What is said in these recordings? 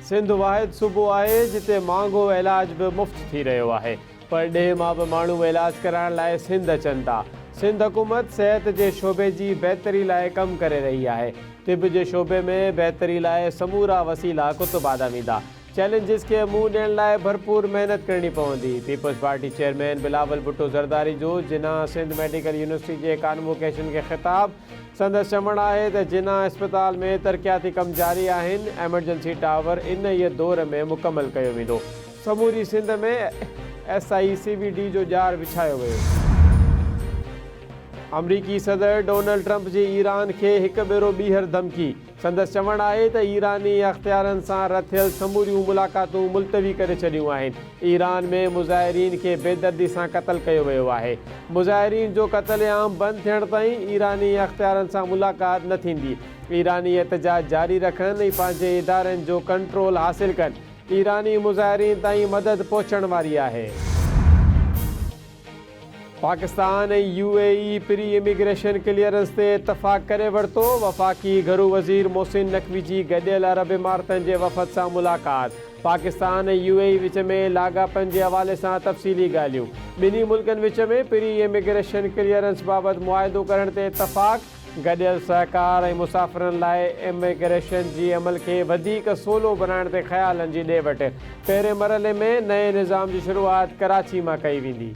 सिंध वाहिद सूबो आहे जिते महांगो इलाज भी मुफ़्त थी रहियो आहे, पर ॾे मां बि माण्हू इलाज कराइण लाइ सिंध अचनि था। सिंध हुकूमत सिहत जे शोबे जी बहितरी लाइ कमु करे रही आहे। तिब जे शोबे में बहितरी लाइ समूरा वसीला कुतुबादा वेंदा। चैलेंजिस के मुंहुं ॾियण लाइ भरपूर मेहनत करणी पवंदी। Peoples party chairman Bilawal Bhutto Zardari जो जिन्ना सिंध मेडिकल यूनिवर्सिटी जे कॉन्वोकेशन के ख़िताब संदसि चवणु आहे त जिन्ना अस्पताल में तरक़ियाती कम जारी आहिनि, एमरजेंसी टावर इन ये दौर में मुकम्मल कयो वेंदो। समूरी सिंध में SICVD जो जार विछायो वियो। अमरीकी सदर डोनाल्ड ट्रंप जी ईरान के हिकु भेरो ॿीहर धमकी। संदसि चवणु आहे त ईरानी अख़्तियारनि सां रथियल समूरियूं मुलाक़ातूं मुलतवी करे छॾियूं आहिनि। ईरान में मुज़ाहिरीन खे बेदर्दी सां क़त्ल कयो वियो आहे। मुज़ाहिरीन जो क़त्लेआम बंदि थियण ताईं ईरानी अख़्तियारनि सां मुलाक़ात न थींदी। ईरानी एहतजाज जारी रखनि ऐं पंहिंजे इदारनि जो कंट्रोल हासिल कनि। ईरानी मुज़ाहिरीन ताईं मदद पहुचण वारी आहे। पाकिस्तान ऐं UAE प्री इमिग्रेशन क्लियरेंस ते इतफ़ाक़ करे वरितो। वफ़ाक़ी घरू वज़ीर मोहसिन नक़वी जी गॾियल अरब इमारतनि जे वफ़द सां मुलाक़ात। पाकिस्तान ऐं UAE विच में लाॻापनि जे हवाले सां तफ़सीली ॻाल्हियूं। ॿिन्ही मुल्कनि विच में प्री इमिग्रेशन क्लियरेंस बाबति मुआहिदो करण ते इतफ़ाक़। गॾियल सहकार ऐं मुसाफ़िरनि लाइ इमिग्रेशन जी अमल खे वधीक सवलो बनाइण ते ख़्यालनि जी ॾे वठि। पहिरें मरहले में नए निज़ाम जी शुरूआत कराची मां कई वेंदी।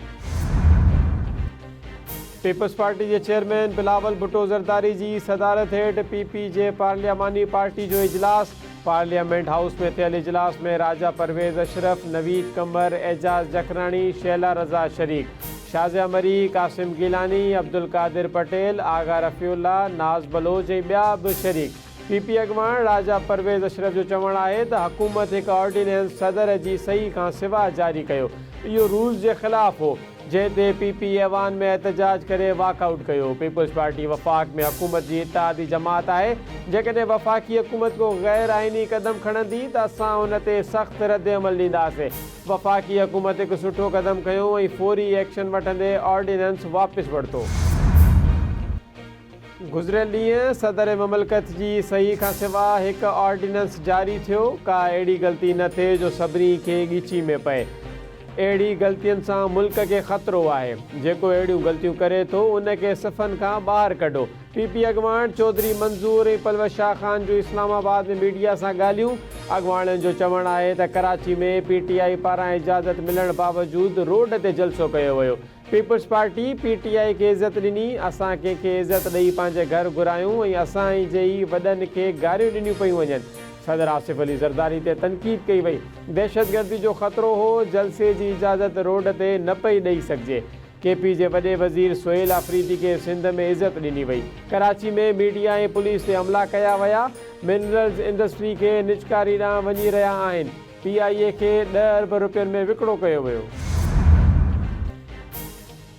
पीपल्स पार्टी जे चेयरमैन बिलावल भुट्टो ज़रदारी जी सदारत हेठि PP जे पार्लियामानी पार्टी जो इजलास। पार्लियामेंट हाउस में थियल इजलास में राजा परवेज़ अशरफ, नवीद कमर, एजाज जखरानी, शैला रज़ा शरीक, शाज़िया मरी, कासिम गिलानी, अब्दुल कादिर पटेल, आगा रफ़ीउल्ला, नाज़ बलोच ऐं ॿिया बि शरीक। PP अॻवान राजा परवेज़ अशरफ जो चवणु आहे त हुकूमत हिकु ऑर्डिनेंस सदर जी सही खां सिवा जारी कयो। इहो रूल्स जे ख़िलाफ़ हो, जंहिं ते PP ऐवान में एहतजाज करे वॉकआउट कयो। पीपल्स पार्टी वफ़ाक़ में हुकूमत जी इत्तेहादी जमात आहे। जेकॾहिं वफ़ाक़ी हुकूमत को गैर आइनी क़दम खणंदी त असां उन ते सख़्त रद्द अमल ॾींदासीं। वफ़ाक़ी हुकूमत हिकु सुठो क़दम खयो ऐं फौरी एक्शन वठंदे ऑर्डिनेंस वापसि वरितो। गुज़िरियल ॾींहुं सदर ममलकत जी सही खां सिवा हिकु ऑर्डिनेंस जारी थियो। का अहिड़ी ग़लती न थिए जो सभिनी खे ॻीची में पए। अहिड़ी ग़लतियुनि सां मुल्क खे ख़तरो आहे। जेको अहिड़ियूं ग़लतियूं करे थो उन खे सफ़नि खां ॿाहिरि कढो। PP अॻवान चौधरी मंज़ूर ऐं परवेज़ शाह ख़ान जो इस्लामाबाद में मीडिया सां ॻाल्हियूं। अॻवाननि जो चवणु आहे त कराची में PTI पारां इजाज़त मिलण बावजूदि रोड ते जलसो कयो वियो। पीपल्स पार्टी PTI खे इज़त ॾिनी। असां कंहिंखे इज़त ॾेई पंहिंजे घर घुरायूं ऐं असां जे ई वॾनि खे गारियूं ॾिनियूं पयूं वञनि। सदर आसिफ अली ज़रदारी ते तनक़ीद कई वई। दहशतगर्दी जो ख़तरो हो, जलसे जी इजाज़त रोड ते न पई ॾेई सघिजे। KP जे वॾे वज़ीर सुहेल आफरीदी खे सिंध में इज़त ॾिनी वई। कराची में मीडिया ऐं पुलिस ते हमला कया विया। मिनरल्स इंडस्ट्री खे निजकारी ॾांहुं वञी रहिया आहिनि। PIA खे 10 अरब रुपयनि में विकिणो कयो वियो।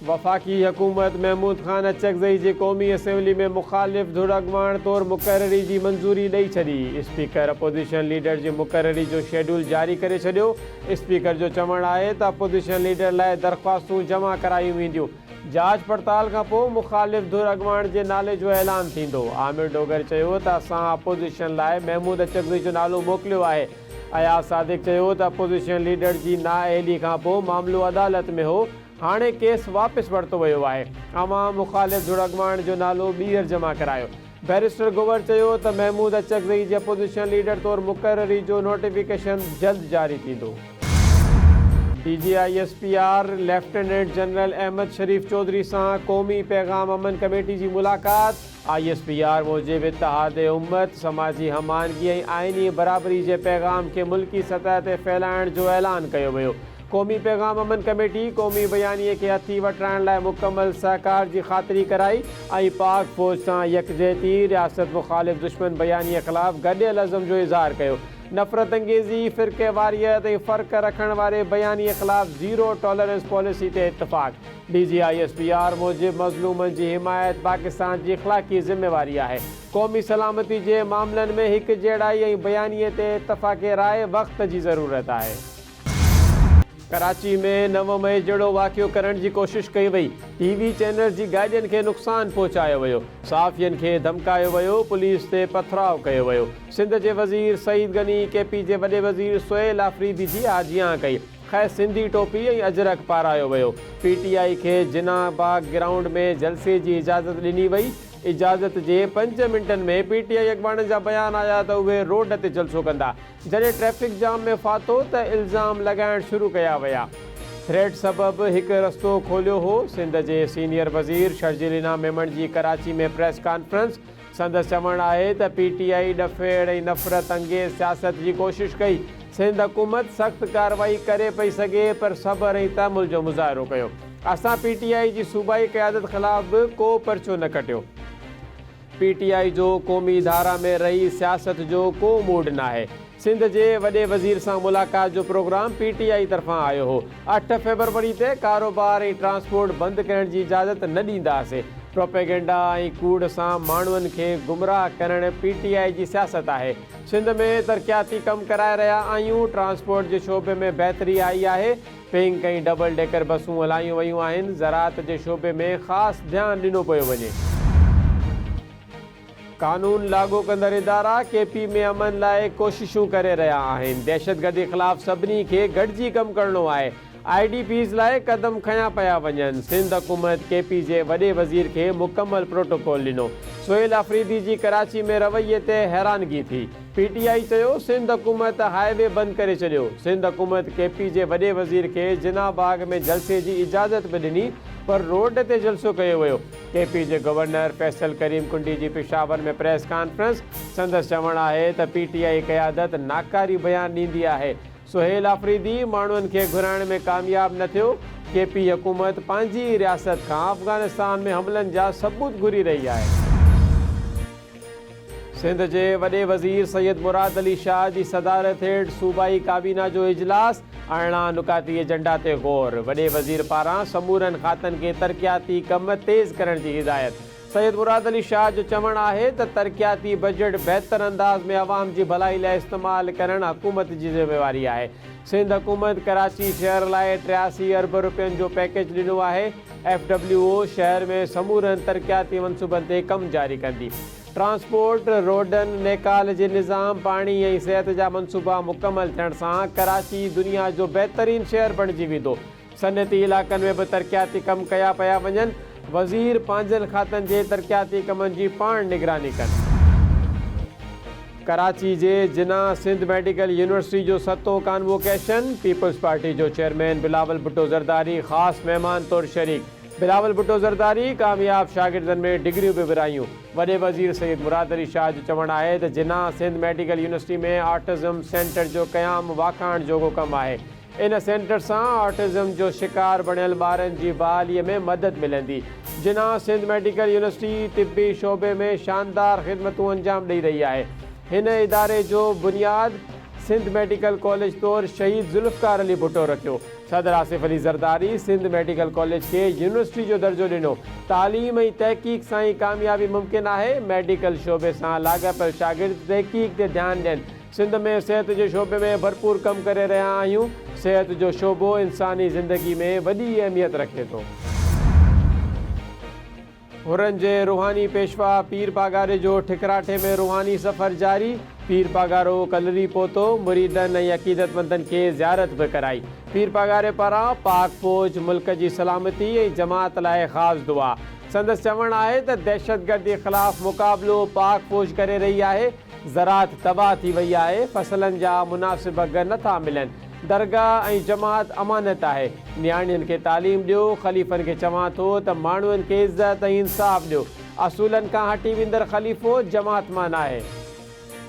वफ़ाक़ी हुकूमत महमूद ख़ान अचकज़ई जी क़ौमी असेंबली में मुख़ालिफ़ धुर अॻवान तौरु मुक़ररी जी मंज़ूरी ॾेई छॾी। स्पीकर अपोज़िशन लीडर जी मुक़ररी जो शेड्यूल जारी करे छॾियो। स्पीकर जो चवणु आहे त अपोज़िशन लीडर लाइ दरख़्वास्तूं जमा करायूं वेंदियूं। जांच पड़ताल खां पोइ मुख़ालिफ़ धुर अॻवान जे नाले जो ऐलान थींदो। आमिर डोगर चयो त असां अपोज़िशन लाइ महमूद अचकज़ई जो नालो मोकिलियो आहे। अयाज़ सादिक चयो त अपोज़िशन लीडर जी नाअहली खां पोइ मामिलो अदालत में हो। हाणे केस वापसि वरितो वियो आहे। अवां मुख़ालिफ़ धुर अॻवान जो नालो ॿीहर जमा करायो। बैरिस्टर गोवर चयो त महमूद अचकज़ई जी अपोज़िशन लीडर तौरु मुक़ररी जो नोटिफिकेशन जल्द जारी थींदो। DGISPR लेफ्टिनेंट जनरल अहमद शरीफ चौधरी सां क़ौमी पैगाम अमन कमेटी जी मुलाक़ात। ISPR मूजिब इत्तेहाद उम्मत समाजी हमानगी ऐं आइनी बराबरी जे पैगाम खे मुल्की सतह ते फैलाइण जो ऐलान कयो वियो। क़ौमी पैगाम अमन कमेटी क़ौमी बयानीअ खे हथी वठाइण लाइ मुकमल सहकार जी ख़ातिरी कराई ऐं पाक फ़ौज सां यकजहती रियासत मुख़ालिफ़ दुश्मन बयानीअ ख़िलाफ़ गॾियल अज़म जो इज़हार कयो। नफ़रत अंगेज़ी, फ़िरक़े वारियत ऐं फ़र्क़ रखण वारे बयानीअ ख़िलाफ़ ज़ीरो टॉलरेंस पॉलिसी ते इत्तफ़ाक़। DGISPR मूजिब मज़लूमनि जी हिमायत पाकिस्तान जी इख़्लाक़ी ज़िम्मेवारी आहे। क़ौमी सलामती जे मामलनि में हिकजहिड़ाई ऐं बयानीअ ते इत्तफ़ाक़े राय वक़्त जी ज़रूरत आहे। कराची में 9 मई जहिड़ो वाक़ियो करण जी कोशिश कई वई। टीवी चैनल जी गाॾियुनि खे नुक़सान पहुचायो वियो। साफ़ियनि खे धमकायो वियो। पुलिस ते पथराव कयो वियो। सिंध जे वज़ीर सईद गनी केपी जे वॾे वज़ीर सुहेल आफ़रीदी जी आजियां कई। ख़ैर सिंधी टोपी ऐं अजरक पारायो वियो। PTI खे जिन्ना बाग ग्राउंड में जलसे जी इजाज़त ॾिनी वई। इजाज़त जे 5 मिंटनि में PTI अॻवाननि जा बयान आया त उहे रोड ते जलसो कंदा। जॾहिं ट्रैफ़िक जाम में फाथो त इल्ज़ाम लॻाइण शुरू कया विया। थ्रेड सबबि हिकु रस्तो खोलियो हो। सिंध जे सीनियर वज़ीर शर्जील इनाम मेमण जी कराची में प्रेस कॉन्फ्रेंस। संदसि चवणु आहे त PTI ॾफेड़ ऐं नफ़रत अंगेज़ सियासत जी कोशिश कई। सिंध हुकूमत सख़्त कार्रवाई करे पई सघे पर सब्र ऐं तहमुल जो मुज़ाहिरो कयो। असां PTI जी सूबाई क़यादत ख़िलाफ़ बि को परचो न कटियो। PTI जो क़ौमी धारा में रही सियासत जो को मूड न आहे। सिंध जे वॾे वज़ीर सां मुलाक़ात जो प्रोग्राम PTI तरफ़ां आयो हो। 8 फरवरी ते कारोबार ऐं ट्रांसपोर्ट बंदि करण जी इजाज़त न ॾींदासीं। प्रोपेगेंडा ऐं कूड़ सां माण्हुनि खे गुमराह करणु PTI जी सियासत आहे। सिंध में तरक़ियाती कमु कराए रहिया आहियूं। ट्रांसपोर्ट जे शोबे में बहितरी आई आहे। पिंक ऐं डबल डेकर बसूं हलायूं वयूं आहिनि। ज़राअत जे शोबे में ख़ासि ध्यानु ॾिनो पियो वञे। कानून लागू कंदड़ इदारा KP में अमन लाइ कोशिशूं करे रहिया आहिनि। दहशतगर्दी ख़िलाफ़ सभिनी खे गॾिजी कमु करणो आहे। IDPs लाइ क़दम खयां पिया वञनि। सिंध हुकूमत KP जे वॾे वज़ीर खे मुकमल प्रोटोकॉल ॾिनो। सुहेल आफ़रीदी जी कराची में रवैये ते हैरानगी थी। PTI चयो सिंध हुकूमत हाईवे बंदि करे छॾियो। सिंध हुकूमत KP जे वॾे वज़ीर खे जिन्ना बाग में जलसे जी इजाज़त बि ॾिनी पर रोड ते जलसो कयो वियो। KP जे गवर्नर फैसल करीम कुंडी जी पेशावर में प्रेस कॉन्फ्रेंस। संदसि चवणु आहे त PTI क़यादत नाकारी बयान ॾींदी आहे। सुहेल आफ़रीदी माण्हुनि खे घुराइण में कामयाब न थियो। KP हुकूमत पंहिंजी रियासत खां अफ़गानिस्तान में हमलनि जा सबूत घुरी रही आहे। सिंध जे वॾे वज़ीर सैयद मुराद अली शाह जी सदारत हेठि सूबाई काबीना जो इजलास। 18 नुकाती एजेंडा ते गौर। वॾे वज़ीर पारां समूरनि खातनि खे तरक़ियाती कम तेज़ करण जी हिदायत। सैयद मुराद अली शाह जो चवणु आहे त तरक़ियाती बजट बहितर अंदाज़ में अवाम जी भलाई लाइ इस्तेमालु करणु हुकूमत जी ज़िम्मेवारी आहे। सिंध हुकूमत कराची शहर लाइ 83 अरब रुपयनि जो पैकेज ॾिनो आहे। FWO शहर में समूरनि तरक़ियाती मनसूबनि ते कमु जारी कंदी। ट्रांसपोर्ट, रोडनि, नेकाल जे निज़ाम, पाणी ऐं सिहत जा मनसूबा मुकमल थियण सां कराची दुनिया जो बहितरीनु शहर बणिजी वेंदो। सनअती इलाइक़नि में बि तरक़ियाती कम कया पिया वञनि। वज़ीर पंहिंजनि खातनि जे तरक़ियाती कमनि जी पाण निगरानी कनि। कराची जे जिन्ना सिंध मेडिकल यूनिवर्सिटी जो 7हों कॉन्वोकेशन। पीपल्स पार्टी जो चेयरमैन बिलावल भुट्टो ज़रदारी ख़ासि महिमान तौरु शरीक। बिलावल भुट्टो ज़रदारी कामयाब शागिर्दनि में डिग्रियूं बि विरायूं। वॾे वज़ीर सैयद मुराद अली शाह जो चवणु आहे त जिन्ना सिंध मेडिकल यूनिवर्सिटी में ऑटिज़म सेंटर जो क़याम वाखाण जोॻो कमु आहे। इन सेंटर सां ऑटिज़म जो शिकार बणियल ॿारनि जी बहालीअ में मदद मिलंदी। जिन्ना सिंध मेडिकल यूनिवर्सिटी तिब्बी शोबे में शानदार ख़िदमतूं अंजाम ॾेई रही आहे। हिन इदारे जो बुनियाद सिंध मेडिकल कॉलेज तौरु शहीद ज़ुल्फ़कार अली भुट्टो रखियो। सदर आसिफ अली ज़रदारी सिंध मेडिकल कॉलेज खे यूनिवर्सिटी जो दर्जो ॾिनो। तालीम ऐं तहक़ीक़ सां ई कामयाबी मुमकिन आहे। मेडिकल शोबे सां लाॻापियल शागिर्द तहक़ीक़ ते ध्यानु ॾियनि। सिंध में सिहत जे शोबे में भरपूर कमु करे रहिया आहियूं। सिहत जो शोबो इंसानी ज़िंदगी में वॾी अहमियत रखे थो। हुरनि जे रूहानी पेशवा पीर पागारे जो ठिकराठे में रूहानी सफ़र जारी। पीर पागारो कलरी पहुतो। मुरीदनि ऐं अक़ीदतमंदनि खे ज़ियारत बि कराई। पीर पागारे पारां पाक फ़ौज मुल्क जी सलामती ऐं जमात लाइ ख़ासि दुआ। संदसि चवणु आहे त दहशतगर्दी ख़िलाफ़ मुक़ाबिलो पाक फ़ौज करे रही आहे। ज़राअत तबाह थी वई आहे। फ़सलनि जा मुनासिब अघ नथा मिलनि। दरगाह ऐं जमात अमानत आहे। नियाणियुनि खे तालीम ॾियो। ख़लीफ़नि खे चवां थो त माण्हुनि खे इज़त ऐं इंसाफ़ ॾियो। असूलनि खां हटी वेंदड़ ख़लीफ़ो जमात मां न आहे।